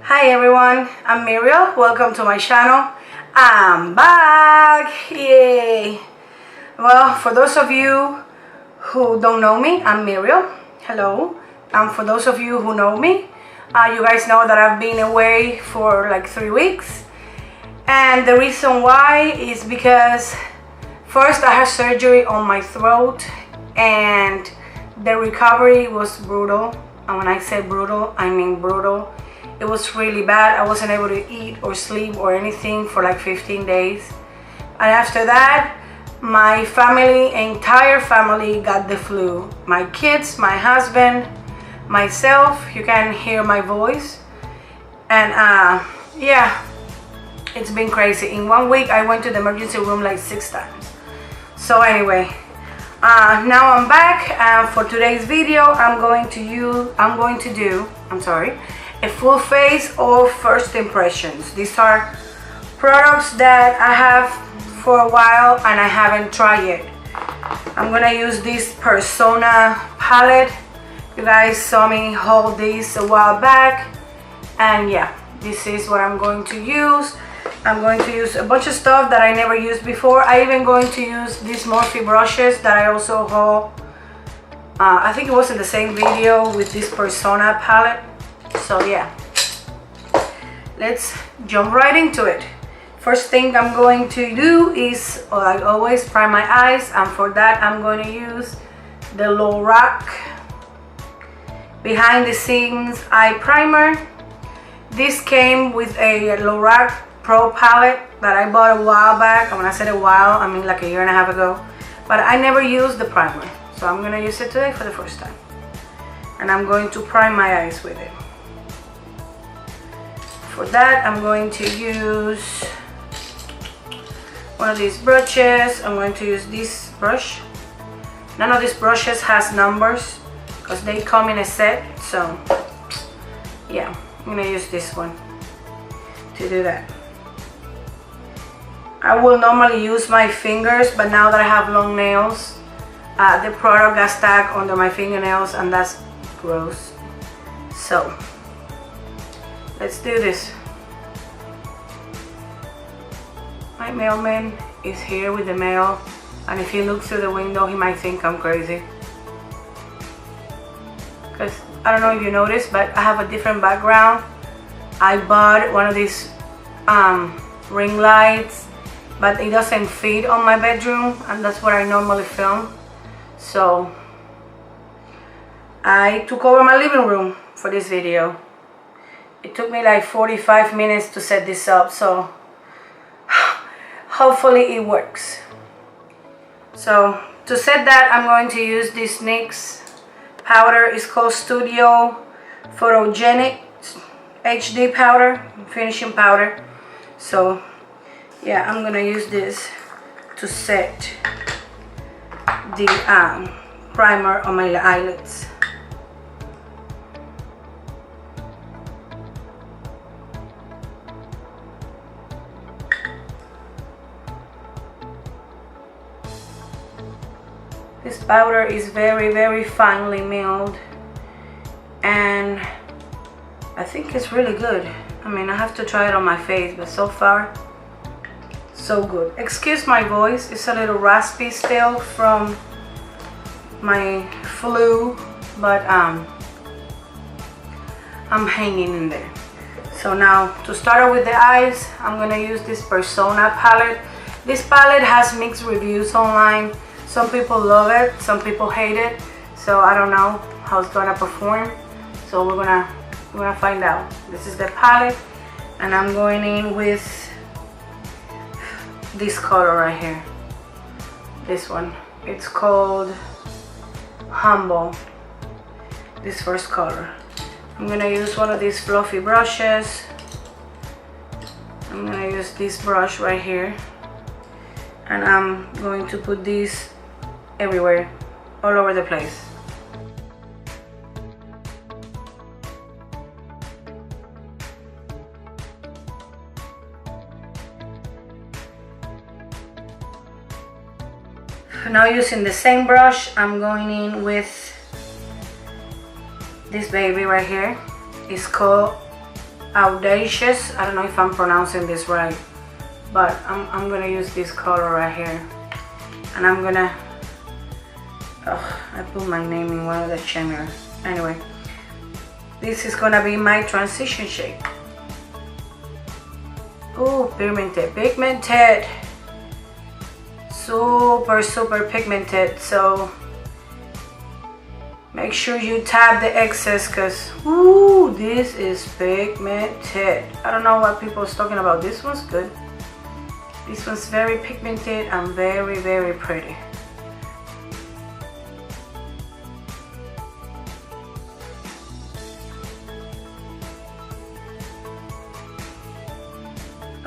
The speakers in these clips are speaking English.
Hi everyone, I'm Miriel. Welcome to my channel. I'm back! Yay! Well, for those of you who don't know me, I'm Miriel. Hello. And for those of you who know me, you guys know that I've been away for like 3 weeks. And the reason why is because first I had surgery on my throat and the recovery was brutal. And when I say brutal, I mean brutal. It was really bad. I wasn't able to eat or sleep or anything for like 15 days. And after that, my family, entire family got the flu. My kids, my husband, myself, you can hear my voice. And yeah, it's been crazy. In 1 week, I went to the emergency room like 6 times. So anyway, now I'm back, and for today's video, I'm going to do a full face of first impressions. These are products that I have for a while and I haven't tried yet. I'm gonna use this Persona palette. You guys saw me hold this a while back, and yeah, this is what I'm going to use. I'm going to use a bunch of stuff that I never used before. I'm even going to use these Morphe brushes that I also haul. I think it was in the same video with this Persona palette. So yeah, let's jump right into it. First thing I'm going to do is, like always, prime my eyes, and for that I'm going to use the Lorac Behind the Scenes Eye Primer. This came with a Lorac Pro palette that I bought a while back. And when I said a while, I mean like a 1.5 years ago. But I never used the primer, so I'm going to use it today for the first time. And I'm going to prime my eyes with it. For that, I'm going to use one of these brushes. I'm going to use this brush. None of these brushes has numbers because they come in a set. So yeah, I'm going to use this one to do that. I will normally use my fingers, but now that I have long nails, the product got stuck under my fingernails and that's gross. So let's do this. My mailman is here with the mail, and if he looks through the window, he might think I'm crazy. Because I don't know if you noticed, but I have a different background. I bought one of these ring lights, but it doesn't fit on my bedroom, and that's where I normally film. So I took over my living room for this video. It took me like 45 minutes to set this up, so hopefully it works. So to set that, I'm going to use this NYX powder. It's called Studio Photogenic HD powder, finishing powder. So yeah, I'm gonna use this to set the primer on my eyelids. This powder is very finely milled, and I think it's really good. I mean, I have to try it on my face, but so far so good. Excuse my voice, it's a little raspy still from my flu, but I'm hanging in there. So now to start out with the eyes, I'm gonna use this Persona palette. This palette has mixed reviews online. Some people love it, some people hate it, so I don't know how it's gonna perform. So we're gonna find out. This is the palette, and I'm going in with this color right here. This one. It's called Humble. This first color. I'm gonna use one of these fluffy brushes. I'm gonna use this brush right here, and I'm going to put these everywhere, all over the place. Now using the same brush, I'm going in with this baby right here. It's called Audacious. I don't know if I'm pronouncing this right, but I'm gonna use this color right here, and I'm gonna, oh, I put my name in one of the shimmer. Anyway, this is gonna be my transition shade. Oh, pigmented, super pigmented. So make sure you tap the excess, because ooh, this is pigmented. I don't know what people is talking about. This one's good. This one's very pigmented and very pretty.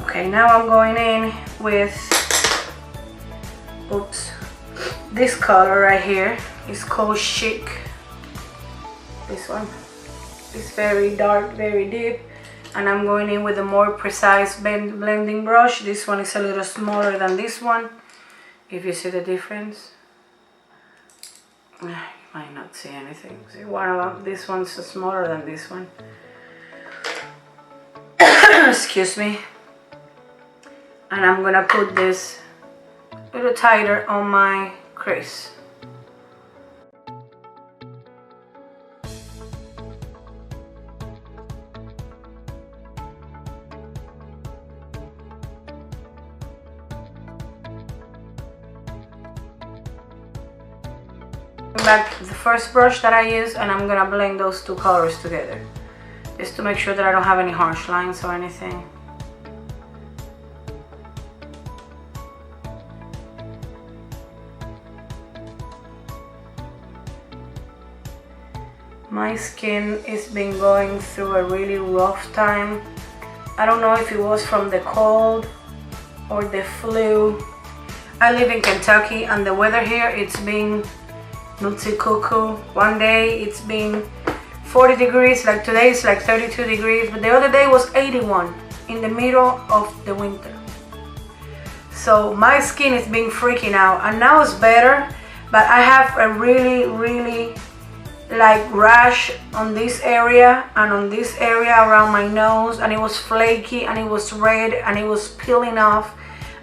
Okay, now I'm going in with, oops, this color right here. It's called Chic. This one is very dark, very deep, and I'm going in with a more precise blending brush. This one is a little smaller than this one, if you see the difference. You might not see anything. See, one of them, this one's smaller than this one. Excuse me. And I'm gonna put this a little tighter on my crease. Back the first brush that I use, and I'm gonna blend those two colors together, just to make sure that I don't have any harsh lines or anything. My skin has been going through a really rough time. I don't know if it was from the cold or the flu. I live in Kentucky, and the weather here, it's been nutty cuckoo. One day it's been 40 degrees, like today it's like 32 degrees, but the other day was 81 in the middle of the winter. So my skin is being freaking out, and now it's better, but I have a really like rash on this area and on this area around my nose, and it was flaky and it was red and it was peeling off,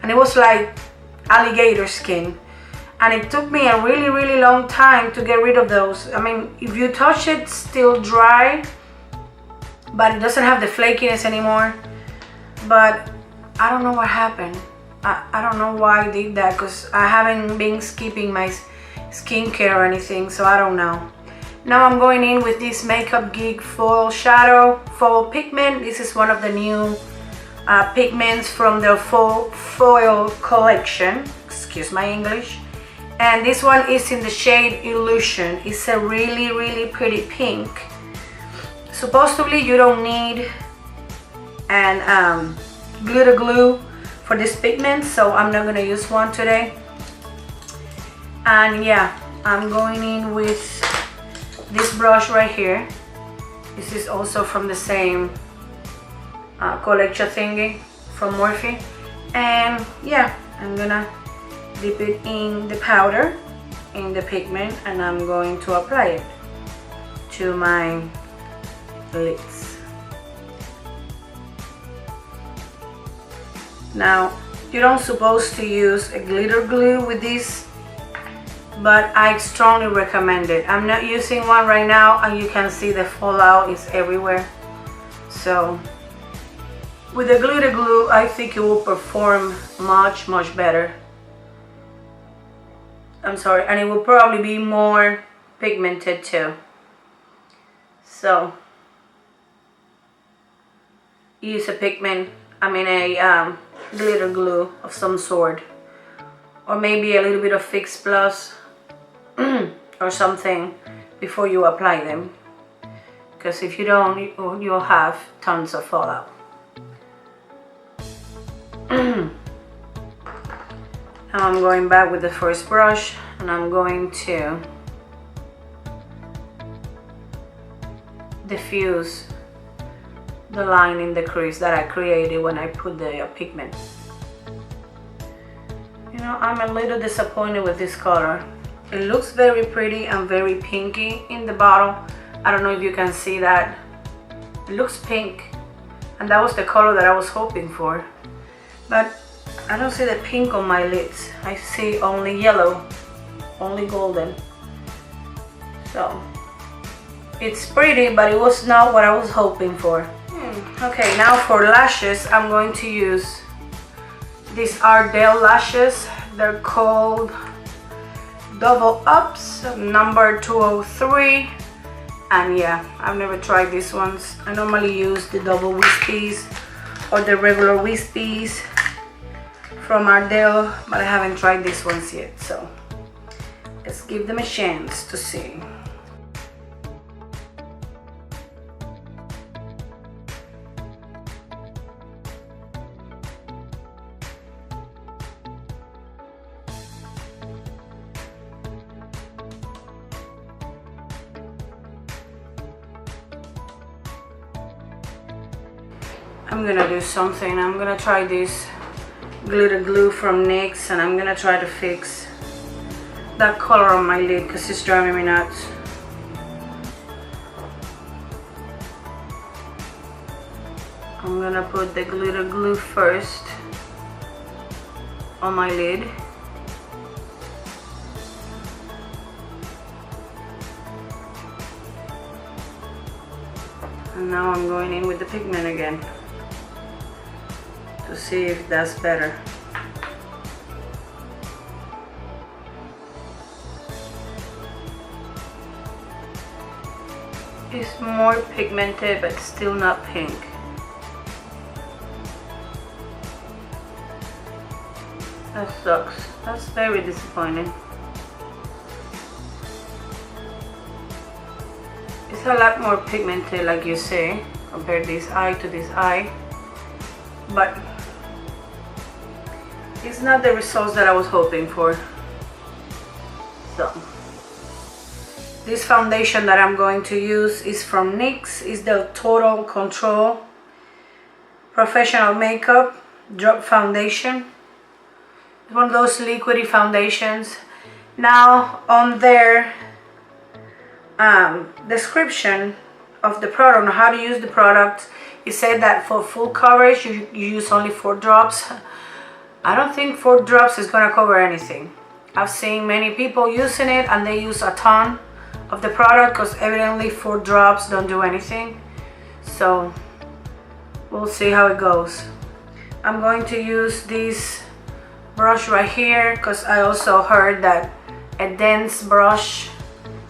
and it was like alligator skin, and it took me a really long time to get rid of those. I mean, if you touch it, it's still dry, but it doesn't have the flakiness anymore. But I don't know what happened. I don't know why I did that, because I haven't been skipping my skincare or anything, so I don't know. Now I'm going in with this Makeup Geek Foil Shadow, Foil Pigment. This is one of the new pigments from the Foil collection. Excuse my English. And this one is in the shade Illusion. It's a really pretty pink. Supposedly you don't need an glitter glue for this pigment, so I'm not gonna use one today. And yeah, I'm going in with this brush right here. This is also from the same collection thingy from Morphe. And yeah, I'm gonna dip it in the powder, in the pigment, and I'm going to apply it to my lids. Now, you don't supposed to use a glitter glue with this, but I strongly recommend it. I'm not using one right now, and you can see the fallout is everywhere. So with the glitter glue, I think it will perform much better. I'm sorry, and it will probably be more pigmented too. So use a pigment, I mean a glitter glue of some sort, or maybe a little bit of Fix Plus or something before you apply them, because if you don't, you'll have tons of fallout. Now I'm going back with the first brush, and I'm going to diffuse the line in the crease that I created when I put the pigment. You know, I'm a little disappointed with this color. It looks very pretty and very pinky in the bottle. I don't know if you can see that. It looks pink, and that was the color that I was hoping for. But I don't see the pink on my lids. I see only yellow, only golden. So it's pretty, but it was not what I was hoping for. Okay, now for lashes, I'm going to use these Ardell lashes. They're called Double Ups, number 203. And yeah, I've never tried these ones. I normally use the double wispies or the regular wispies from Ardell, but I haven't tried these ones yet. So let's give them a chance to see. I'm gonna do something. I'm gonna try this glitter glue from NYX, and I'm gonna try to fix that color on my lid because it's driving me nuts. I'm gonna put the glitter glue first on my lid. And now I'm going in with the pigment again to see if that's better. It's more pigmented but still not pink. That sucks. That's very disappointing. It's a lot more pigmented, like you say, compare this eye to this eye, but it's not the results that I was hoping for. So this foundation that I'm going to use is from NYX. It's the Total Control Professional Makeup Drop Foundation. It's one of those liquidy foundations. Now on their description of the product, on how to use the product, it said that for full coverage you use only 4 drops. I don't think 4 drops is gonna cover anything. I've seen many people using it and they use a ton of the product because evidently 4 drops don't do anything. So we'll see how it goes. I'm going to use this brush right here because I also heard that a dense brush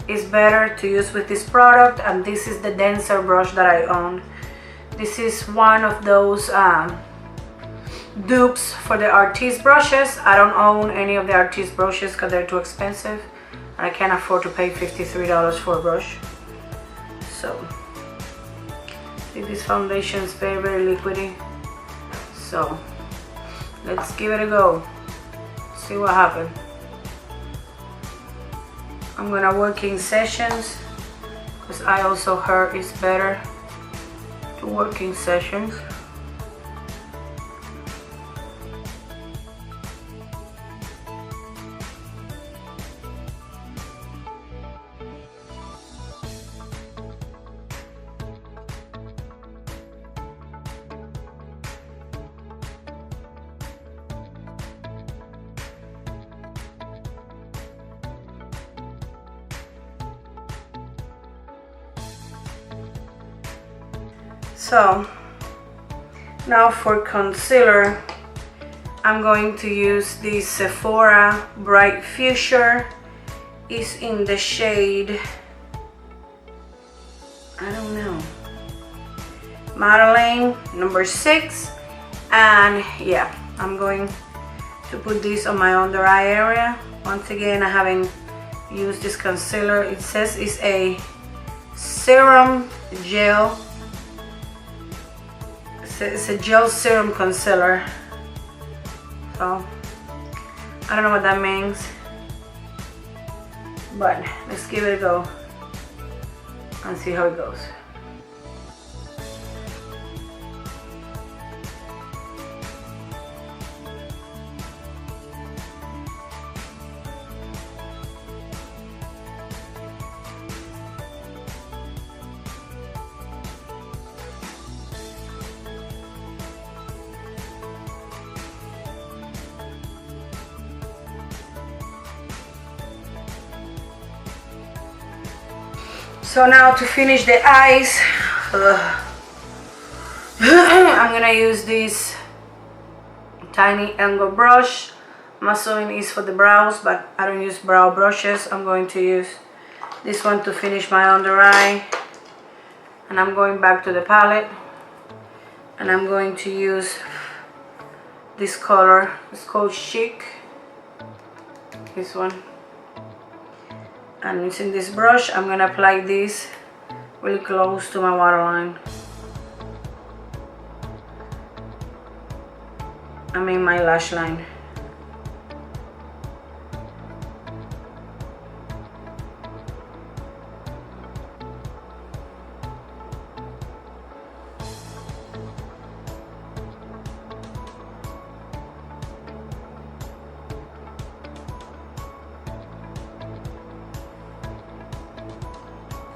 is better to use with this product, and this is the denser brush that I own. This is one of those dupes for the Artiste brushes. I don't own any of the Artiste brushes because they're too expensive and I can't afford to pay $53 for a brush. So see, this foundation is very, very liquidy. So let's give it a go, see what happens. I'm gonna work in sessions because I also heard it's better to work in sessions. So now for concealer, I'm going to use this Sephora Bright Fuchsia. It's in the shade, I don't know, Madeleine number 6. And yeah, I'm going to put this on my under eye area. Once again, I haven't used this concealer. It says it's a serum gel. It's a gel serum concealer. So I don't know what that means, but let's give it a go and see how it goes. So now to finish the eyes, I'm gonna use this tiny angle brush. I'm assuming it's for the brows, but I don't use brow brushes. I'm going to use this one to finish my under eye. And I'm going back to the palette, and I'm going to use this color. It's called Chic, this one. And using this brush, I'm gonna apply this really close to my waterline. I mean my lash line.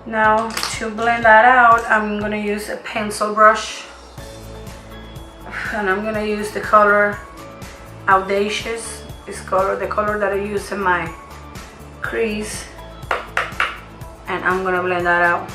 Now to blend that out, I'm gonna use a pencil brush, and I'm gonna use the color Audacious. This color, the color that I use in my crease, and I'm gonna blend that out.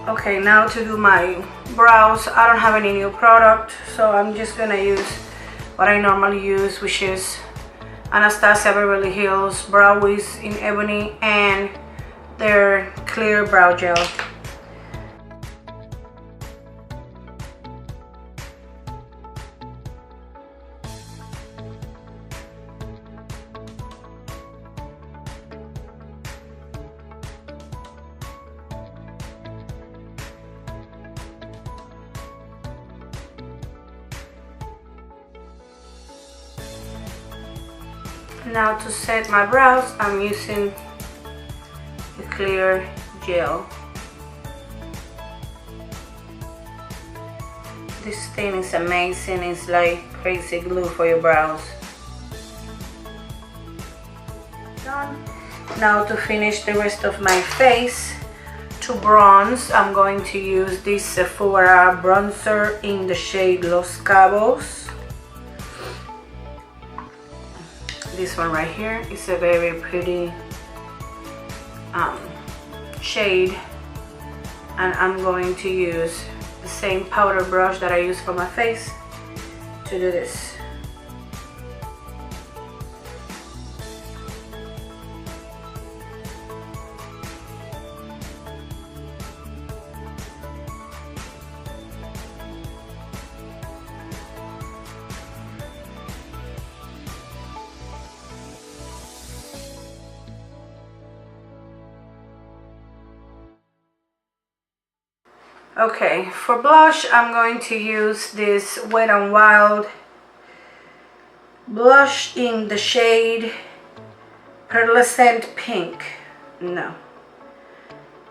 Okay, now to do my brows, I don't have any new product, so I'm just gonna use what I normally use, which is Anastasia Beverly Hills Brow Wiz in Ebony and their clear brow gel. Now to set my brows, I'm using the clear gel. This thing is amazing. It's like crazy glue for your brows. Done. Now to finish the rest of my face, to bronze, I'm going to use this Sephora bronzer in the shade Los Cabos. This one right here is a very pretty shade, and I'm going to use the same powder brush that I use for my face to do this. Okay, for blush, I'm going to use this Wet n Wild blush in the shade Pearlescent Pink. No.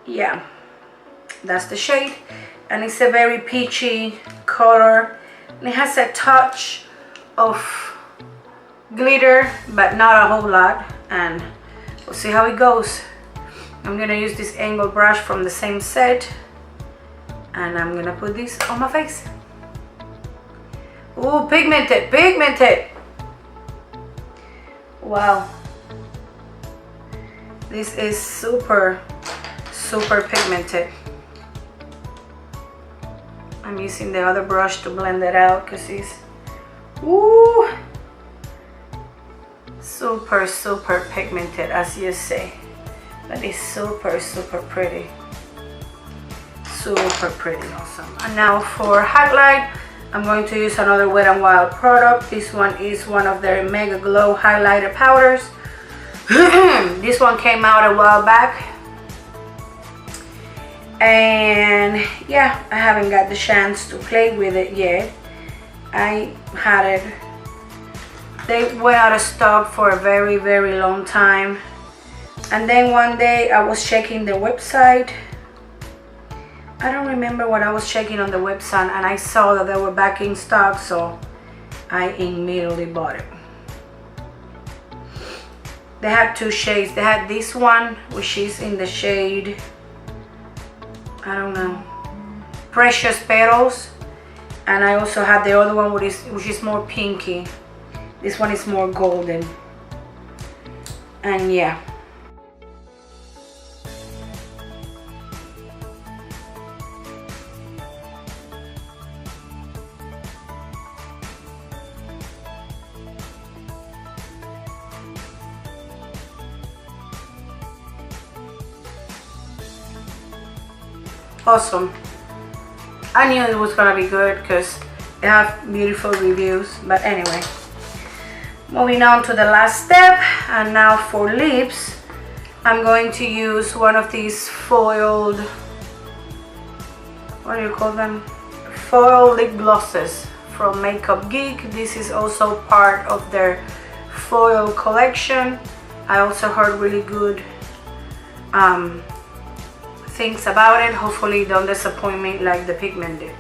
Yeah, that's the shade. And it's a very peachy color. And it has a touch of glitter, but not a whole lot. And we'll see how it goes. I'm gonna use this angle brush from the same set, and I'm gonna put this on my face. Ooh, pigmented, pigmented. Wow. This is super, super pigmented. I'm using the other brush to blend it out because it's, ooh, super, super pigmented, as you say. But it's super, super pretty. Super pretty, awesome. And now for highlight, I'm going to use another Wet n Wild product. This one is one of their Megaglow highlighter powders. This one came out a while back, and yeah, I haven't got the chance to play with it yet. I had it, they went out of stock for a very, very long time, and then one day I was checking the website. I don't remember what I was checking on the website, and I saw that they were back in stock, so I immediately bought it. They had two shades. They had this one, which is in the shade I don't know, Precious Petals. And I also have the other one which is more pinky. This one is more golden. And yeah. Awesome. I knew it was gonna be good because they have beautiful reviews. But anyway, moving on to the last step. And now for lips, I'm going to use one of these foiled, what do you call them? Foil lip glosses from Geek. This is also part of their foil collection. I also heard really good things about it. Hopefully don't disappoint me like the Pigment did.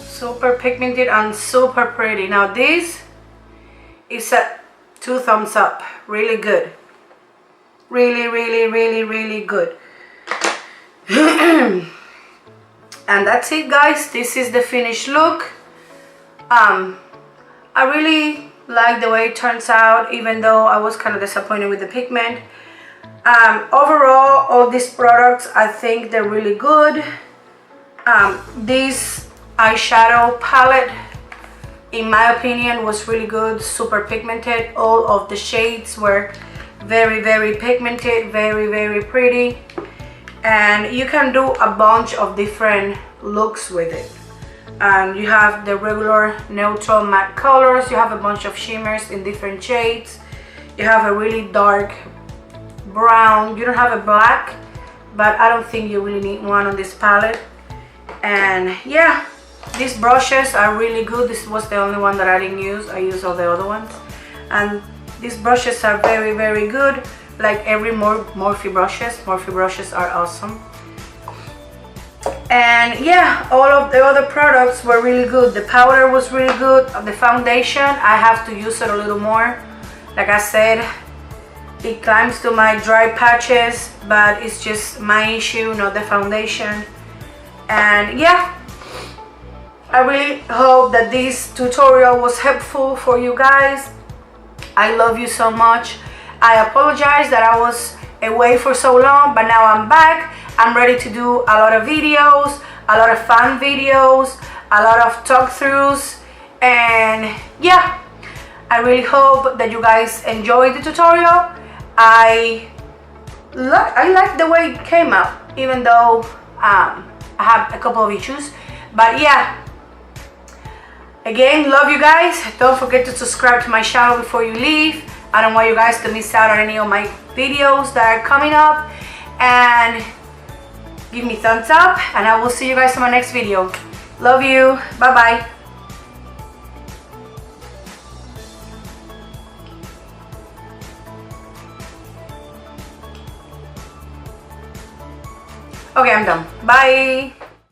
Super pigmented and super pretty. Now this is a 2 thumbs up. Really good. Really, really, really, really good. And that's it, guys. This is the finished look. I really like the way it turns out, even though I was kind of disappointed with the pigment. Overall, all these products, I think they're really good. This eyeshadow palette, in my opinion, was really good. Super pigmented. All of the shades were very, very pigmented, very, very pretty. And you can do a bunch of different looks with it. You have the regular neutral matte colors, you have a bunch of shimmers in different shades, you have a really dark brown, you don't have a black, but I don't think you really need one on this palette. And yeah, these brushes are really good. This was the only one that I didn't use. I used all the other ones, and these brushes are very, very good. Like every Morphe brushes are awesome. And yeah, all of the other products were really good. The powder was really good. The foundation, I have to use it a little more. Like I said, it climbs to my dry patches, but it's just my issue, not the foundation. And yeah, I really hope that this tutorial was helpful for you guys. I love you so much. I apologize that I was away for so long, but now I'm back. I'm ready to do a lot of videos, a lot of fun videos, a lot of talk-throughs, and yeah, I really hope that you guys enjoyed the tutorial. I like the way it came out, even though I have a couple of issues. But yeah, again, love you guys. Don't forget to subscribe to my channel before you leave. I don't want you guys to miss out on any of my videos that are coming up. And give me thumbs up, and I will see you guys in my next video. Love you. Bye bye. Okay, I'm done. Bye.